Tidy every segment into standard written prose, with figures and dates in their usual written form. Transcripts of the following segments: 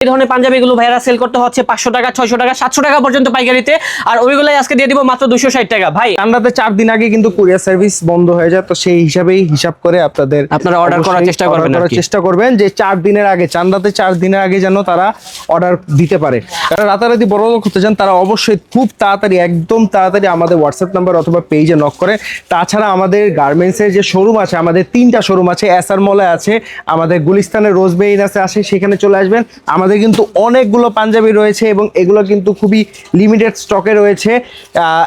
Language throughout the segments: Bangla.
এই ধরনের পাঞ্জাবিগুলো ভাইরা সেল করতে হচ্ছে 500 টাকা, 600 টাকা, 700 টাকা পর্যন্ত পাইকারিতে। আর ওইগুলাই আজকে দিয়ে দিব মাত্র 260 টাকা। ভাই ঠান্ডাতে 4 দিন আগে কিন্তু কুরিয়ার সার্ভিস বন্ধ হয়ে যায়, তো সেই হিসাব করে আপনারা অর্ডার করার চেষ্টা করবেন যে 4 দিনের আগে, চান্দাতে 4 দিনের আগে যেন তারা অর্ডার দিতে পারে। যারা রাতারাতি বড় লোক হতে চান তারা অবশ্যই খুব তাড়াতাড়ি, একদম তাড়াতাড়ি আমাদের হোয়াটসঅ্যাপ নাম্বার অথবা পেজে নক করে। তাছাড়া আমাদের গার্মেন্টসের যে শোরুম আছে, আমাদের 3টা শোরুম আছে, এসআর মলে আছে, আমাদের গুলিস্তানের রোজবেরিন আছে, সেখানে চলে আসবেন। আমাদের কিন্তু অনেকগুলো পাঞ্জাবি রয়েছে এবং এগুলো কিন্তু খুবই লিমিটেড স্টকে রয়েছে।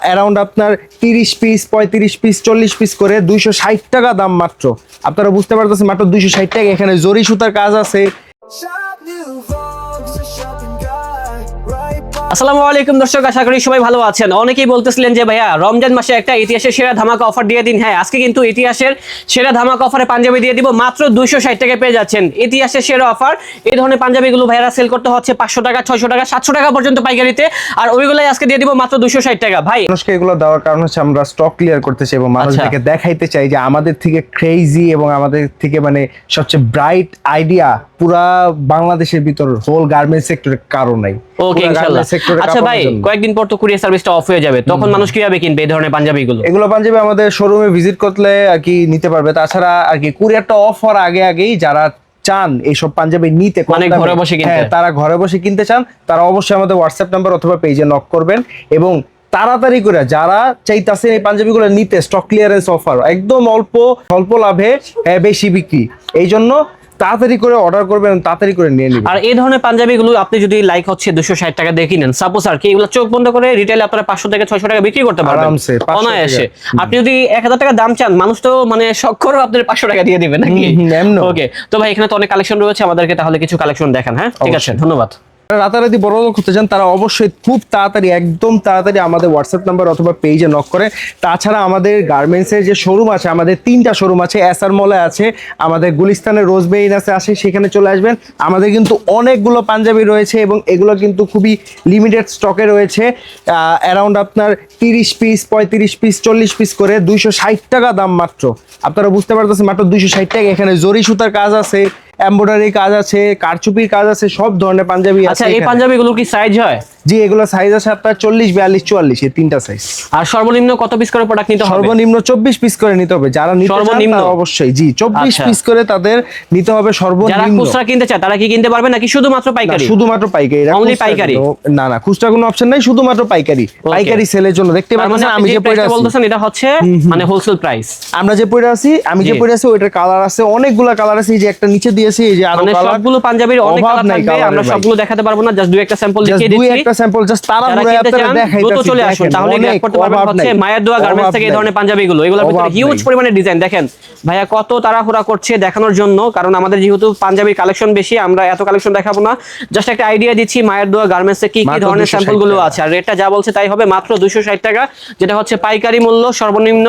অ্যারাউন্ড আপনার 30 পিস, 35 পিস, 40 পিস করে 260 টাকা দাম মাত্র। আপনারা বুঝতে পারতেছেন, মাত্র 260 টাকা। এখানে জরি সুতার কাজ আছে। আসসালামু আলাইকুম দর্শক, আশা করি সবাই ভালো আছেন। অনেকেই বলতেছিলেন যে ভাইয়া রমজান মাসে একটা ইতিহাসের সেরা ধামাকা অফার দিয়ে দিন। হ্যাঁ, আজকে কিন্তু ইতিহাসের সেরা ধামাকা অফারে পাঞ্জাবি দিয়ে দিব, মাত্র 260 টাকায় পেয়ে যাচ্ছেন। ইতিহাসের সেরা অফার। এই ধরনের পাঞ্জাবিগুলো ভাইরা সেল করতে হচ্ছে 500 টাকা, 600 টাকা, 700 টাকা পর্যন্ত পাইকারিতে। আর ওইগুলাই আজকে দিয়ে দিব মাত্র 260 টাকা। ভাই মানুষকে এগুলো দেওয়ার কারণ হচ্ছে আমরা স্টক ক্লিয়ার করতে চাই এবং মানুষদেরকে দেখাইতে চাই যে আমাদের থেকে ক্রেজি এবং আমাদের থেকে মানে সবচেয়ে ব্রাইট আইডিয়া পুরা বাংলাদেশের ভিতর হোল গার্মেন্টস সেক্টরে কারো নাই। ওকে, ইনশাআল্লাহ। আচ্ছা ভাই, কয়েকদিন পর তো কুরিয়ার সার্ভিসটা অফ হয়ে যাবে, তখন মানুষ কিভাবে কিনবে এই ধরনের পাঞ্জাবিগুলো? এগুলো পাঞ্জাবি আমাদের শোরুমে ভিজিট করলে আর কি নিতে পারবে। তাছাড়া আর কি কুরিয়ারটা অফ হওয়ার আগেই যারা চান এইসব পাঞ্জাবি নিতে, মানে ঘরে বসে কিনতে, তারা ঘরে বসে কিনতে চান, তারা অবশ্যই আমাদের হোয়াটসঅ্যাপ নাম্বার অথবা পেজে নক করবেন এবং তাড়াতাড়ি করে যারা চাইতেছেন এই পাঞ্জাবিগুলো নিতে, স্টক ক্লিয়ারেন্স অফার, একদম অল্প লাভে বেশি বিক্রি, এই জন্য তাড়াতাড়ি করে অর্ডার করবেন, তাড়াতাড়ি করে নিয়ে নেবেন। আর এই ধরনের পাঞ্জাবিগুলো আপনি যদি লাইক হচ্ছে 260 টাকা দিয়ে কিনেন, সাপোজ আর কি, এগুলো চোখ বন্ধ করে রিটেইলে আপনারা 500 থেকে 600 টাকা বিক্রি করতে পারবেন আরামসে, অনায়াসে। আপনি যদি 1000 টাকা দাম চান, মানুষ তো মানে শখ করে আপনার 500 টাকা দিয়ে দিবে নাকি? ওকে, তো ভাই এখানে তো অনেক কালেকশন রয়েছে, আমাদেরকে তাহলে কিছু কালেকশন দেখান। হ্যাঁ, ঠিক আছে, ধন্যবাদ। রাতারাতি বড় লোক হতে চান তারা অবশ্যই খুব তাড়াতাড়ি, একদম তাড়াতাড়ি আমাদের হোয়াটসঅ্যাপ নাম্বার অথবা পেজে নক করে। তাছাড়া আমাদের গার্মেন্টসের যে শোরুম আছে, আমাদের 3টা শোরুম আছে, এসআর মলে আছে, আমাদের গুলিস্তানের রোজবেরিন আছে, সেখানে চলে আসবেন। আমাদের কিন্তু অনেকগুলো পাঞ্জাবি রয়েছে এবং এগুলো কিন্তু খুবই লিমিটেড স্টকে রয়েছে। অ্যারাউন্ড আপনার 30 পিস, 35 পিস, 40 পিস করে 260 টাকা দাম মাত্র। আপনারা বুঝতে পারতেছেন, মাত্র 260 টাকা। এখানে জরি সুতার কাজ আছে, এমব্রয়ডারি কাজ আছে, কারচুপির কাজ আছে, সব ধরনের পাঞ্জাবি আছে। আচ্ছা, এই পাঞ্জাবিগুলো কি সাইজ হয়? জি, এগুলো সাইজ আছে আপনার 40, 42, 44, এই 3টা সাইজ। আর সর্বনিম্ন কত পিস করে প্রোডাক্ট নিতে হবে? সর্বনিম্ন 24 পিস করে নিতে হবে। যারা নিতে চান তারা অবশ্যই, জি, 24 পিস করে তাদের নিতে হবে সর্বনিম্ন। যারা খুচরা কিনতে চায় তারা কি কিনতে পারবে নাকি শুধুমাত্র পাইকারি? শুধুমাত্র পাইকারি। অনলি পাইকারি? না, খুচরা কোনো অপশন নাই, শুধুমাত্র পাইকারি। পাইকারি সেলের জন্য দেখতে পাচ্ছেন আমি যে পয়সা বলতেছেন এটা হচ্ছে মানে হোলসেল প্রাইস। আমরা যে পয়সা আছি, আমি যে পয়সা আছি ওইটার কালার আছে, অনেকগুলা কালার আছে। এই যে একটা নিচে দিয়েছি, এই যে আরো কালার, সবগুলো পাঞ্জাবির অনেক কালার থাকবে। আমরা সবগুলো দেখাতে পারবো না, জাস্ট দুই একটা স্যাম্পল দেখিয়ে দিচ্ছি। দুই একটা স্যাম্পল জাস্ট তারা পুরো আপনারা দেখাইতাছি। চলে আসুন, তাহলে গ্র্যাব করতে পারবেন হচ্ছে মায়ের দোয়া গার্মেন্টস থেকে এই ধরনের পাঞ্জাবিগুলো। এগুলোর ভিতরে হিউজ পরিমাণে ডিজাইন। দেখেন ভাইয়া কত তাড়াহুড়া করছে দেখানোর জন্য, কারণ আমাদের যেহেতু পাঞ্জাবির কালেকশন বেশি, আমরা এত কালেকশন দেখাবো না। জাস্ট একটা আইডিয়া দিচ্ছি মায়ের দোয়া গার্মেন্টসে কি কি ধরনের স্যাম্পল গুলো আছে। আর রেটটা যা বলছে তাই হবে, মাত্র 260 টাকা, যেটা হচ্ছে পাইকারি মূল্য। সর্বনিম্ন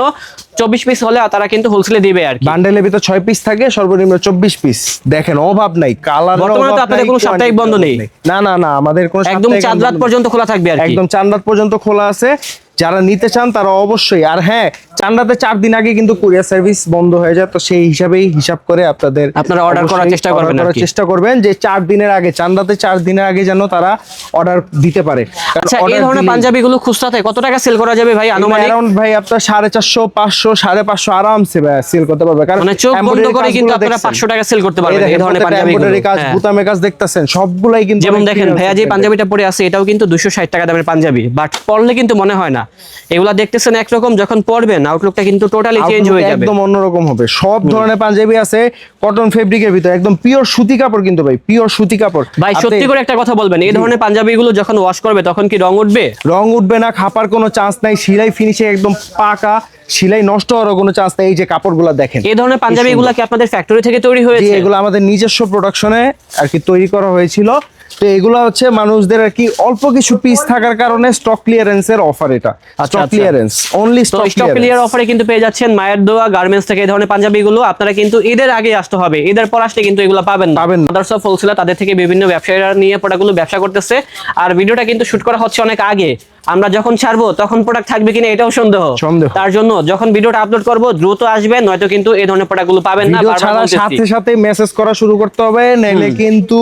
24 পিস হলে তারা কিন্তু হোলসেলে দিবে আর কি। বান্ডেলের ভিতর 6 পিস থাকে, সর্বনিম্ন 24 পিস। দেখেন অভাব নাই, কালার বর্তমানে তো আপনাদের কোনো সাপ্তাহিক বন্ধ নেই? না, আমাদের কোনো একদম চাঁদ রাত পর্যন্ত খোলা থাকবে আর কি। একদম চাঁদ রাত পর্যন্ত খোলা আছে। যারা নিতে চান তারা অবশ্যই। আর হ্যাঁ, চান্দাতে 4 দিন আগে কিন্তু কুরিয়ার সার্ভিস বন্ধ হয়ে যায়, তো সেই হিসাব করে আপনারা অর্ডার করার চেষ্টা করবেন যে 4 দিনের আগে, চান্দাতে 4 দিনের আগে যেন তারা অর্ডার দিতে পারে। আচ্ছা, এই ধরনের পাঞ্জাবিগুলো খুচরাতে কত টাকা সেল করা যাবে ভাই আনুমানিক? अराउंड ভাই আপনার 450, 500, 550 আরামসে সেল করতে পারবে। কারণ মানে চোখ বন্ধ করে কিন্তু আপনারা 500 টাকা সেল করতে পারবেন এই ধরনের পাঞ্জাবিগুলো। কাজ, বুতামে কাজ দেখতেছেন সবগুলাই কিন্তু, যেমন দেখেন ভাইয়া যে পাঞ্জাবিটা পরে আছে এটাও কিন্তু 260 টাকা দামের পাঞ্জাবি, বাট পরলে কিন্তু মনে হয় না। এগুলা দেখতেছেন একরকম, যখন পরবেন আউটলুকটা কিন্তু টোটালি চেঞ্জ হয়ে যাবে, একদম অন্যরকম হবে। সব ধরনের পাঞ্জাবি আছে কটন ফেব্রিকের ভিতর, একদম পিওর সুতি কাপড় কিন্তু ভাই, পিওর সুতি কাপড়। ভাই সত্যি করে একটা কথা বলবেন, এই ধরনের পাঞ্জাবিগুলো যখন ওয়াশ করবে তখন কি রং উঠবে? রং উঠবে না, খাপার কোনো চান্স নাই, সেলাই ফিনিশিং একদম পাকা, সেলাই নষ্ট হওয়ার কোনো চান্স নাই। এই যে কাপড়গুলো দেখেন, এই ধরনের পাঞ্জাবিগুলো কি আপনাদের ফ্যাক্টরি থেকে তৈরি হয়েছে? এগুলো আমাদের নিজস্ব প্রোডাকশনে আর কি তৈরি করা হয়েছিল। তো এগুলো হচ্ছে মানুষদের আর কি অল্প কিছু পিস থাকার কারণে স্টক ক্লিয়ারেন্সের অফার। এটা stock clearance, only stock clear অফারে কিন্তু পেয়ে যাচ্ছেন মায়ের দোয়া গার্মেন্টস থেকে এই ধরনের পাঞ্জাবিগুলো। আপনারা কিন্তু ঈদের আগে আসতে হবে, ঈদের পর আসলে কিন্তু এগুলো পাবেন না। আদার্স অফ হোলসেলার তাদের থেকে বিভিন্ন ব্যবসায়ীরা নিয়ে প্রোডাক্টগুলো ব্যবসা করতেছে। আর ভিডিওটা কিন্তু শুট করা হচ্ছে অনেক আগে, আমরা যখন ছাড়বো তখন প্রোডাক্ট থাকবে কিনা এটাও সন্দেহ। তার জন্য যখন ভিডিওটা আপলোড করব দ্রুত আসবেন, নয়তো কিন্তু এই ধরনের প্রোডাক্টগুলো পাবেন না। ভিডিও ছাড়ার সাথে সাথে মেসেজ করা শুরু করতে হবে, নাইলে কিন্তু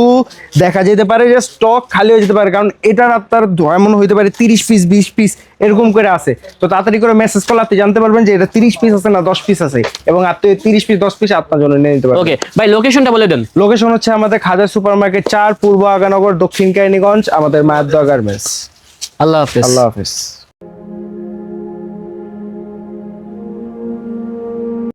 দেখা যেতে পারে যে স্টক খালি হয়ে যেতে পারে। কারণ এটার আপনার এমন হইতে পারে 30 পিস 20 পিস এরকম করে আছে। তো তাড়াতাড়ি করে মেসেজ করলে আপনি জানতে পারবেন যে এটা 30 পিস আছে না 10 পিস আছে, এবং আপনি 30 পিস 10 পিস আপনার জন্য নিয়ে নিতে পারবেন। ওকে ভাই, লোকেশনটা বলে দেন। লোকেশন হচ্ছে আমাদের খাজা সুপার মার্কেট 4, পূর্ব আগানগর, দক্ষিণ কেরানীগঞ্জ, আমাদের মায়ার দোয়া গার্মেন্টস। আল্লাহ হাফেজ। আল্লাহ হাফেজ।